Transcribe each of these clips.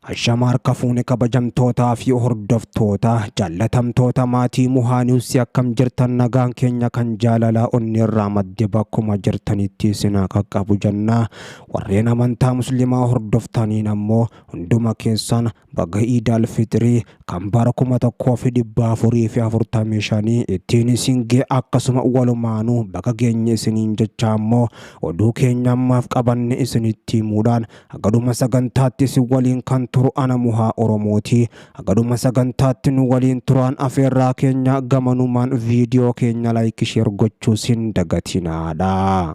Ashamar kafuune kabajamtootaa fi hordoftoota jaalatamtoota maatii Muhaanius akkam jirtan nagaan keenya kan jaalalaa onni irraa madde bakkuma jirtanitti isin qaqqabu jennaa. Warreen amantaa musliimaa hordoftaniin ammoo hunduma keessan baga Iidal Fitrii kan bara 1445 ittiin isin ga'e akkasuma walumaanuu baga geenye isiniin jecha ammoo oduu keenya ammaaf qabanne isinitti himuudhaan agaduma sagantaatti isin waliin kan turu ana Muhaa Oromooti. Agaduma sagantaatti nu waliin turaan afeerraa keenya gamanumaan viidiyoo keenya like share gochuu sin dagatinaadha.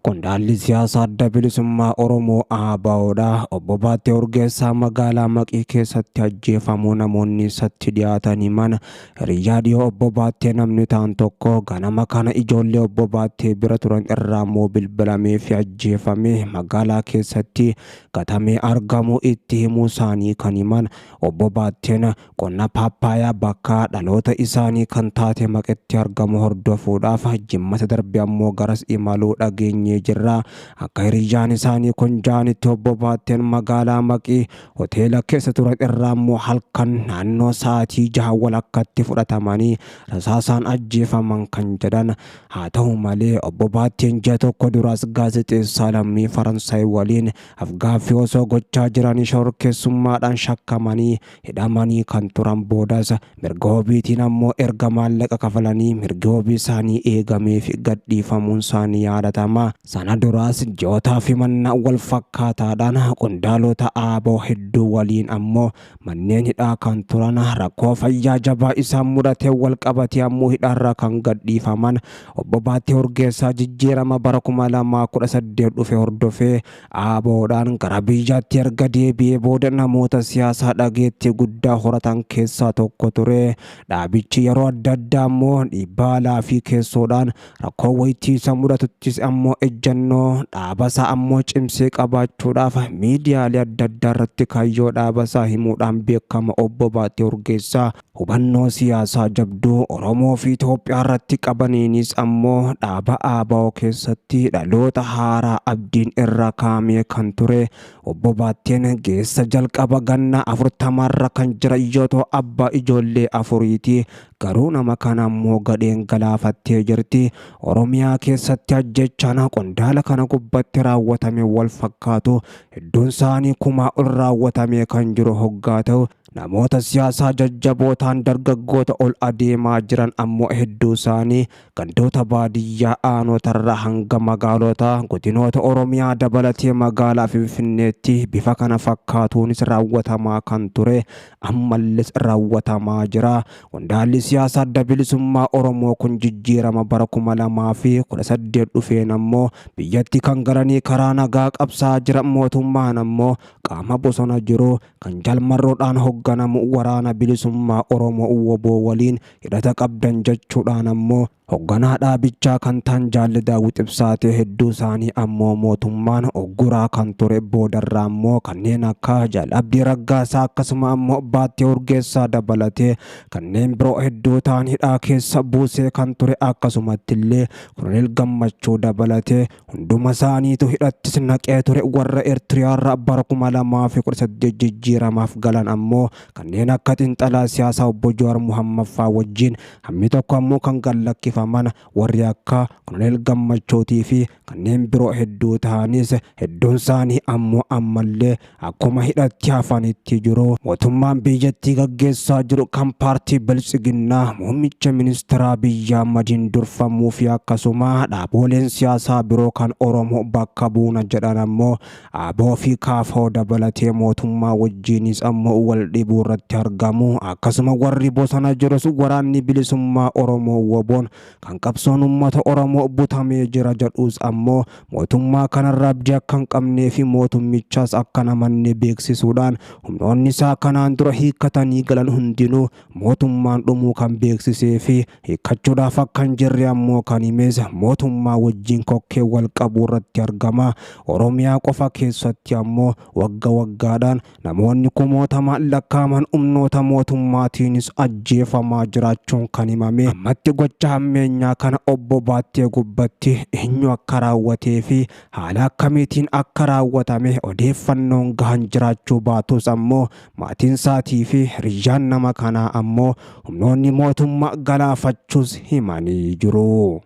Qondaalli siyaasaa adda bilisummaa Oromoo ABO'dha. Obbo Baattee Urgeessaa magaalaa Maqii keessatti ajjeefamuu namoonni isatti dhiyaatan himan. Hiriyaa dhiyoo Obbo Baattee namni ta'an tokko ganama kana ijoollee Obbo Baattee bira turan irraa immoo bilbilamee fi ajjeefame magaalaa keessatti gatamee argamu itti himuu isaanii kan himan. Obbo Baatteen qonna paappaayaa bakka dhaloota isaanii kan taate Maqeetti argamu hordofuudhaaf jimmata darbe ammoo garas imaluu dhageenye jirra. Akka hiriyaan isaanii kun jaanitti Obbo Baatteen magaalaa Maqii hoteela keessa turan irraa immoo halkan naannoo sa'aatii 6 walakkatti fudhatamanii rasaasaan ajjeefaman kan jedhan. Haa ta'u malee Obbo Baatteen ji'a tokko duraas gaazexeessaa lammii Faransaay waliin afgaaffii osoo gochaa jiranii shororkeessummaadhaan shakkamanii hidhamanii kan turan boodas mirga wabiitiin ammoo erga maallaqa kafalanii mirga wabii isaanii eegamee fi gadhiifamuun isaanii yaadatama. Sana duraas ji'ootaa fi mannaa wal fakkaataadhaan qondaalota ABO hedduu waliin ammoo manneen hidhaa kan turan rakkoo fayyaa jabaa isaan mudate wal qabatee ammoo hidhaarra kan gadhiifaman. Obbo Baattee Urgeessaa jijjiirama bara 2018 dhufe hordofee ABO'dhaan gara biyyaatti erga deebi'ee booda namoota siyaasaa dhageettii guddaa horatan keessaa tokko ture. Dhaabichi yeroo adda addaa ammoo dhiibbaa alaa fi keessoodhaan rakkoo wayitiisa mudatuttis ammoo ejjannoo dhaabasaa ammoo cimsee qabaachuudhaaf miidiyaalee adda addaa irratti kaayyoo dhaabasaa himuudhaan beekama. Obbo Baattee Urgeessaa hubannoo siyaasaa jabduu Oromoo fi Itoophiyaa irratti qabaniinis ammoo dhaaba ABO keessatti dhaloota haaraa abdiin irra kaa'amee kan ture. Obbo Baatteen geessa jalqaba ganna 40 irra kan jira yoo ta'u abbaa ijoollee 4ti. Garuu nama kana ammoo gadheen galaafattee jirti. Oromiyaa keessatti ajjechaan qondaala kana gubbatti raawwatame wal fakkaatu hedduun isaanii kumaa ol raawwatamee kan jiru hoggaa ta'u namoota siyaasaa jajjabootaan dargaggoota ol adeemaa jiran ammoo hedduu isaanii gandoota baadiyyaa aanotarraa hanga magaalota godinoota Oromiyaa dabalatee magaalaa Finfinneetti bifa kana fakkaatuunis raawwatamaa kan ture ammalles raawwatamaa jira. Qondaalli siyaasaa adda bilisummaa Oromoo kun jijjiirama bara 2018 dhufeen ammoo biyyatti kan galanii karaa nagaa qabsaa jira. Mootummaan ammoo qaama bosona jiru kan jalmarroodhaan hogganamu waraana bilisummaa Oromoo WBO waliin hidhata qabdan jechuudhaan ammoo hogganaa dhaabichaa kan ta'an Jaalli Daawit Ibsaatee hedduu isaanii ammoo mootummaan ogguraa kan ture. Boodarraa ammoo kanneen akka Jaal Abdii Raggaasaa akkasuma ammoo Baattee Urgeessaa dabalatee kanneen biroo hedduu ta'an hidhaa keessa buusee kan ture. Akkasumatti illee Koloneel Gammachuu dabalatee hunduma isaaniitu hidhattis naqee ture. Warra Eertiriyaarraa bara 2018 jijjiiramaaf galan ammoo kanneen akka xiinxalaa siyaasaa Obbo Jawaar Mohammad faa wajjin hammi tokko ammoo kan gallakkifaman warri akka Koloneel Gammachuutii fi kanneen biroo hedduu ta'anis hedduun isaanii ammoo ammallee akkuma hidhatti hafanitti jiru. Mootummaan biyyattii gaggeessaa jiru kan paartii Biltsiginnaa muummicha ministeeraa Abiyyi Ahmadiin durfamuu fi akkasuma dhaaboleen siyaasaa biroo kan Oromoo bakka buuna jedhan ammoo ABO fi KFO dabalatee mootummaa wajjinis ammoo wal dhibuu irratti argamu. Akkasuma warri bosona jirus waraanni bilisummaa Oromoo WBO'n kan qabsoon uummata Oromoo butamee jira jedhus ammoo mootummaa kanarraa abdii akka hin qabnee fi mootummichaas akka namanne beeksisuudhaan humnoonni isaa kanaan dura hiikkatanii galan hundinuu mootummaan dhumuu kan beeksisee fi hiikkachuudhaaf akka hin jirre ammoo kan himes mootummaa wajjin kokkee wal qabuu irratti argama. Oromiyaa qofa keessatti ammoo wagga waggaadhaan namoonni kumootama lakkaaman humnoota mootummaatiinis ajjeefamaa jiraachuun kan himame. Ammatti gocha hammeenyaa kana obbo Baattee gubbatti eenyu akka raawwatee fi haala akkamiitiin akka raawwatame odeeffannoon gahan jiraachuu baatus ammoo maatiin isaatii fi hiriyyaan nama kanaa ammoo humnoonni mootummaa galaafachuus himanii jiru.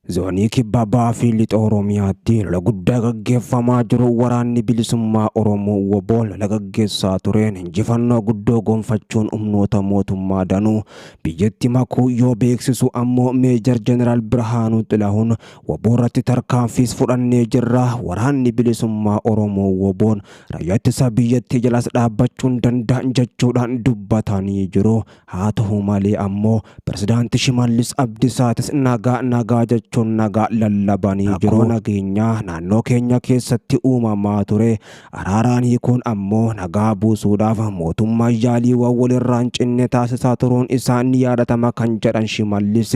Zoonii Kibbaa Bahaa fi Lixa Oromiyaatti lola guddaa gaggeeffamaa jiru. Waraanni bilisummaa Oromoo WBO lola gaggeessaa tureen injifannoo guddoo gonfachuun humnoota mootummaa danuu biyyatti makuu yoo beeksisu ammoo Meejor Jeneraal Birhaanuu Xilahuun WBO irratti tarkaanfiis fudhannee jirra. Waraanni bilisummaa Oromoo WBO'n raayyaa ittisa biyyattii jalas dhaabbachuun danda'an jechuudhaan dubbatanii jiru. Haa ta'u malee ammoo Pirezidaantii Shimallis Abdiisaatis nagaa jechuun nagaa lallabanii jiru. Nageenyaa naannoo keenya keessatti uumamaa ture araaraan hiikuun ammoo nagaa buusuudhaaf mootummaa yaaliiwwan walirraa hin cinne taasisaa turuun isaan ni yaadatama kan jedhan Shimallis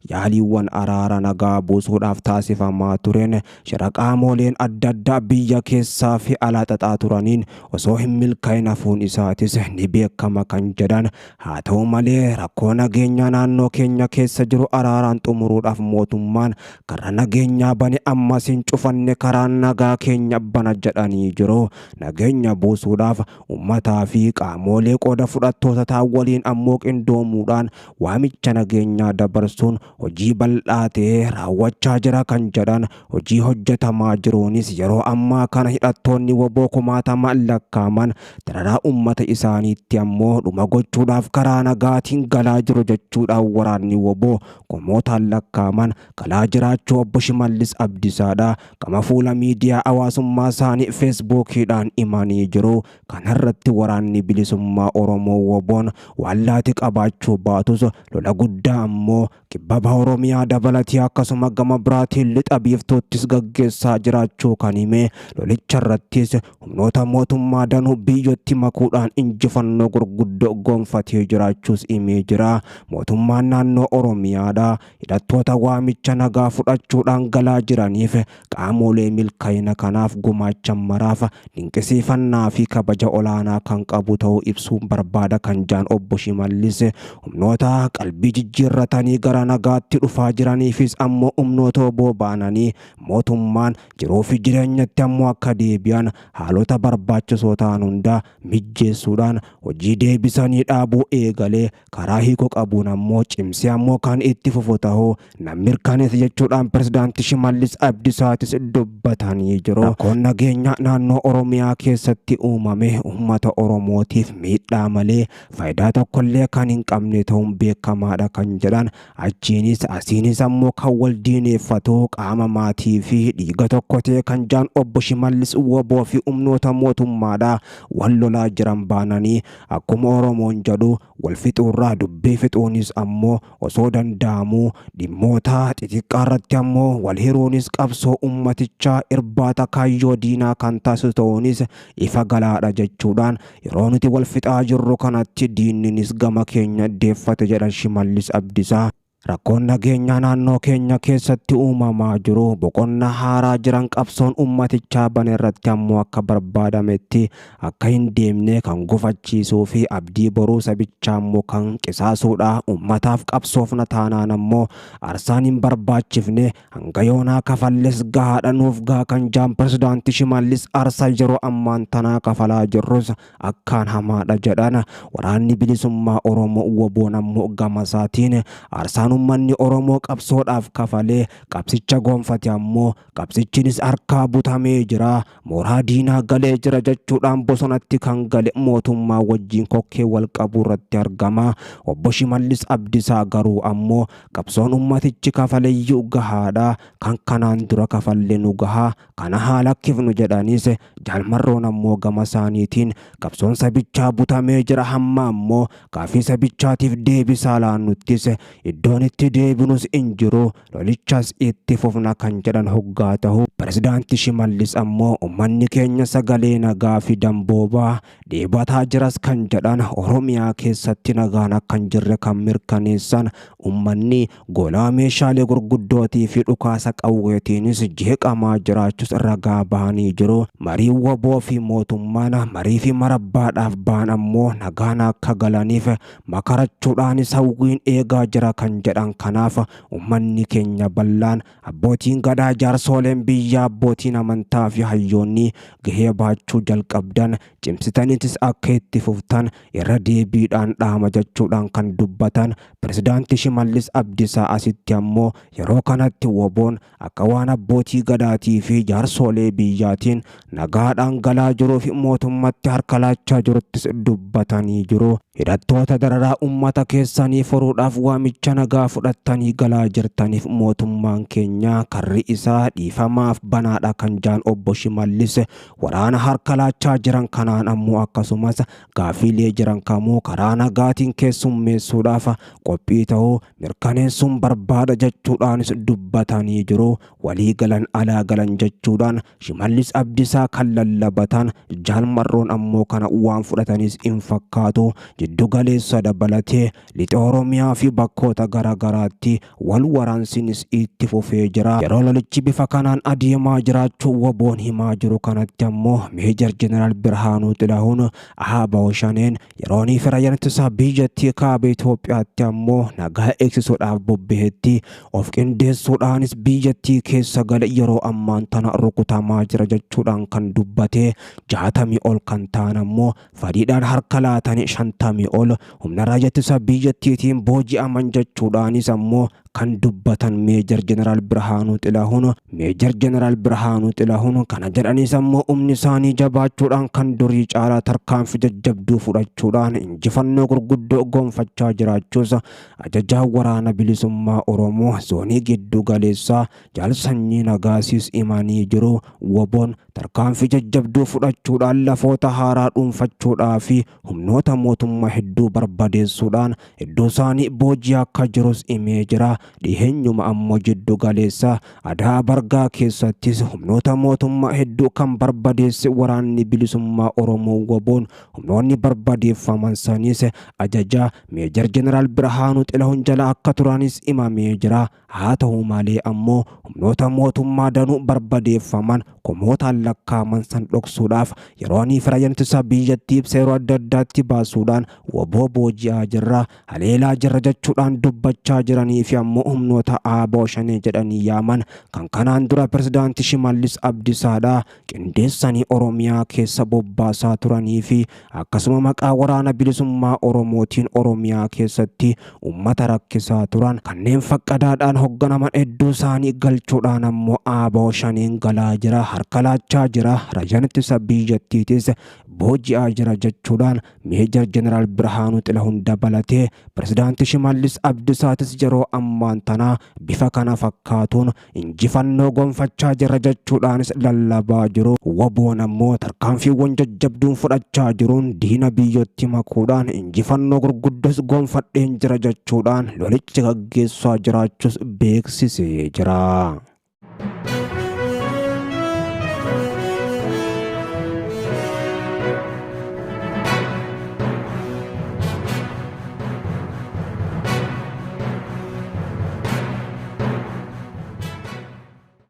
yaaliiwwan araara nagaa buusuudhaaf taasifamaa tureen shira qaamoleen adda addaa biyya keessaa fi alaa xaxaa turaniin osoo hin milkaa'in hafuun isaatis ni beekama kan jedhan. Haa ta'u malee rakkoo nageenyaa naannoo keenya keessa jiru araaraan xumuruudhaaf mootummaan karaa nageenyaa bane ammas hin cufanne karaa nagaa keenya bana jedhanii jiru. Nageenya buusuudhaaf uummataa fi qaamolee qooda fudhattoota ta'an waliin ammoo qindoomuudhaan waamicha nageenyaa dabarsuun hojii bal'aa ta'e raawwachaa jira kan jedhan. Hojii hojjetamaa jiruunis yeroo ammaa kana hidhattoonni WBO kumaatamaan lakkaaman dararaa uummata isaaniitti ammoo dhuma gochuudhaaf karaa nagaatiin galaa jiru jechuudhaan waraanni WBO kumootaan lakkaaman galaa jiraachuu obbo Shimallis Abdiisaadha gama fuula miidiyaa hawaasummaa isaanii feesbuukiidhaan himanii jiru. Kanarratti waraanni bilisummaa Oromoo WBO'n wallaati qabaachuu baatus lola guddaa ammoo Kibba Bahaa Oromiyaa dabalatee akkasuma gama biraatiin lixa biiftuuttis gaggeessaa jiraachuu kan hime. Lolicharrattis humnoota mootummaa danuu biyyatti makuudhaan injifannoo gurguddoo gonfatee jiraachuus himee jira. Mootummaan naannoo Oromiyaadha hidhattoota waamicha nagaa fudhachuudhaan galaa jiraniif qaamolee milkaa'ina kanaaf gumaacha maraaf dinqisiifannaa fi kabaja olaanaa kan qabu ta'uu ibsuun barbaada kan jedhan obbo Shimallis humnoota qalbii jijjiirratanii gara nagaatti dhufaa jiraniifis ammoo humnoota boba'anii mootummaan jiruu fi jireenyatti ammoo akka deebi'an haalota barbaachisoo ta'an hunda mijjeessuudhaan hojii deebisanii dhaabuu eegalee karaa hiikoo qabuun ammoo cimsee ammoo kan itti fufu ta'uu mirkaneessa jechuudhaan Pirezidaantii Shimallis Abdiisaatis dubbatanii jiru. Rakkoon nageenyaa naannoo Oromiyaa keessatti uumame uummata Oromootiif miidhaa malee faayidaa tokkollee kan hin qabne ta'uun beekamaadha kan jedhan. Achiinis asiinis ammoo kan wal diineeffatu qaama maatii fi dhiiga tokko ta'e kan jedhan obbo Shimallis WBO fi humnoota mootummaadha wal lolaa jiran baananii akkuma Oromoon jedhu wal fixuurraa dubbii fixuunis ammoo osoo danda'amuu dhimmoota xixiqqaa irratti ammoo wal hiruunis qabsoo ummatichaa irbaata kaayyoo diinaa kan taasisu ta'uunis ifa galaadha jechuudhaan yeroo nuti wal fixaa jirru kanatti diinninis gama keenya deeffate jedhan Shimallis Abdiisaa. Rakkoon nageenyaa naannoo keenya keessatti uumamaa jiru boqonnaa haaraa jiran qabsoon ummatichaa bane irratti ammoo akka barbaadametti akka hin deemne kan gufachiisuu fi abdii boruu sabichaa ammoo kan qisaasuudha. Ummataaf qabsoofna taanaan ammoo arsaan hin barbaachifne hanga yoonaa kafalles gahaadha nuuf gaha kan jedhan Pirezidaantii Shimallis arsa yeroo ammaan tanaa kafalaa jirrus akkaan hamaadha jedhan. Waraanni bilisummaa Oromoo WBO'n ammoo gama isaatiin arsaan ummanni Oromoo qabsoodhaaf kafalee qabsicha gonfate ammoo qabsichinis harkaa butamee jira. Mooraa diinaa galee jira jechuudhaan bosonatti kan gale mootummaa wajjin kokkee wal qabuu irratti argama. Obbo Shimallis Abdiisaa garuu ammoo qabsoon ummatichi kafaleeyyuu gahaadha kan kanaan dura kafalle nu gahaa kana haala kifnu jedhanis jaalmarroon ammoo gama isaaniitiin qabsoon sabichaa butamee jira hamma ammoo gaafii sabichaatiif deebisaa laannuttis iddoon iddootti deebinus hin jiru lolichas itti fufna kan jedhan hoggaa ta'u Pirezidaanti Shimallis ammoo ummanni keenya sagalee nagaa fi damboobaa deebataa jiras kan jedhan Oromiyaa keessatti nagaan akka hin jirre kan mirkaneessan ummanni golaa meeshaalee gurguddootii fi dhukaasa qawweetiinis jeeqamaa jiraachuus ragaa bahanii jiru. Marii waboo fi mootummaan marii fi marabbaadhaaf ba'an ammoo nagaan akka galaniif makarachuudhaanis hawwiin eegaa jira kan jedhan. Kanaaf ummanni keenya bal'aan abbootiin gadaa jaarsooleen biyya abbootiin amantaa fi hayyoonni gahee baachuu jalqabdan cimsitaniitis akka itti fuftan irra deebiidhaan dhaama jechuudhaan kan dubbatan Pirezidaanti Shimallis Abdiisaa asitti ammoo yeroo kanatti woboon akka waan abbootii gadaatii fi jaarsoolee biyyaatiin nagaadhaan galaa jiruu fi mootummatti harka laachaa jiruttis dubbatanii jiru. Hidhattoota dararaa ummata keessanii furuudhaaf waamicha nagaa fudhattanii galaa jirtaniif mootummaan keenya karri isaa dhiifamaaf banaadha kan jaan obbo Shimallis waraana harka laachaa jiran kanaan ammoo akkasumas gaafiilee jiran kamuu karaa nagaatiin keessummeessuudhaaf qophii ta'uu mirkaneessuun barbaada jechuudhaanis dubbatanii jiru. Walii galan alaa galan jechuudhaan Shimallis Abdiisaa kan lallabatan jaalmarroon ammoo kana waan fudhatanis hin fakkaatu. Jiddu galeessa dabalatee lixa Oromiyaa fi bakkoota garaagaraatti wal waraansinis itti fufee jira. Yeroo lolichi bifa kanaan adeemaa jiraachuu woboon himaa jiru kanatti ammoo Meejor Jeneraal Birhaanuu Xilahuun ABO shaneen yeroonii fi raayyaan ittisa biyyattii kaaba Itoophiyaatti ammoo nagaa eegsisuudhaaf bobbahetti of qindeessuudhaanis biyyattii keessa gala yeroo ammaan tana rukutamaa jira jechuudhaan kan dubbate 60 ol kan ta'an ammoo fadhiidhaan harka laatanii 50 ol humna raayyaa ittisa biyyattiitiin booji'aman jechuudhaanis ammoo kan dubbatan Meejor Jeneraal Birhaanuu Xilahuun. Meejor Jeneraal Birhaanuu Xilahuun kana jedhanis ammoo humni isaanii jabaachuudhaan kan durii caalaa tarkaanfii jajjabduu fudhachuudhaan injifannoo gurguddoo gonfachaa jiraachuus ajajaa waraana bilisummaa Oromoo zoonii giddu galeessaa Jaal Sanyii Nagaasiis himanii jiru. Woboon tarkaanfii jajjabduu fudhachuudhaan lafoota haaraa dhuunfachuudhaa fi humnoota mootummaa hedduu barbadeessuudhaan iddoo isaanii booji'aa akka jirus himee jira. Dhiheenyuma ammoo jiddu galeessaa Adaa Bargaa keessattis humnoota mootummaa hedduu kan barbadeesse waraanni bilisummaa Oromoo woboon humnoonni barbadeeffaman sanis ajajaa Meejor Jeneraal Birhaanuu Xilahuun jala akka turanis himamee jira. Haa ta'u malee ammoo humnoota mootummaa danuu barbadeeffaman kumootaan lakkaaman san dhoksuudhaaf yeroonii fi raayyaan ittisa biyyattii seeroo adda addaatti baasuudhaan woboo booji'aa jirra haleelaa jirra jechuudhaan dubbachaa jiranii fi ammoo humnoota ABO shanee jedhanii yaaman kan kanaan dura Pirezidaanti Shimallis Abdiisaadhaa qindeessanii Oromiyaa keessa bobbaasaa turanii fi akkasuma maqaa waraana bilisummaa Oromootiin Oromiyaa keessatti ummata rakkisaa turan kanneen faqqadaadhaan hogganaman hedduu isaanii galchuudhaan ammoo ABO shaneen galaa jira harka laachaa jira raayyaan ittisa biyyattiitis booji'aa jira jechuudhaan Meejor Jeneraal Birhaanuu Xilahuun dabalatee Pirezidaanti Shimallis Abdiisaatis yeroo ammaan tanaa bifa kana fakkaatuun injifannoo gonfachaa jira jechuudhaanis lallabaa jiru. Woboon ammoo tarkaanfiiwwan jajjabduun fudhachaa jiruun diina biyyatti makuudhaan injifannoo gurguddos gonfadheen jira jechuudhaan lolicha gaggeessaa jiraachuus beeksisee jira.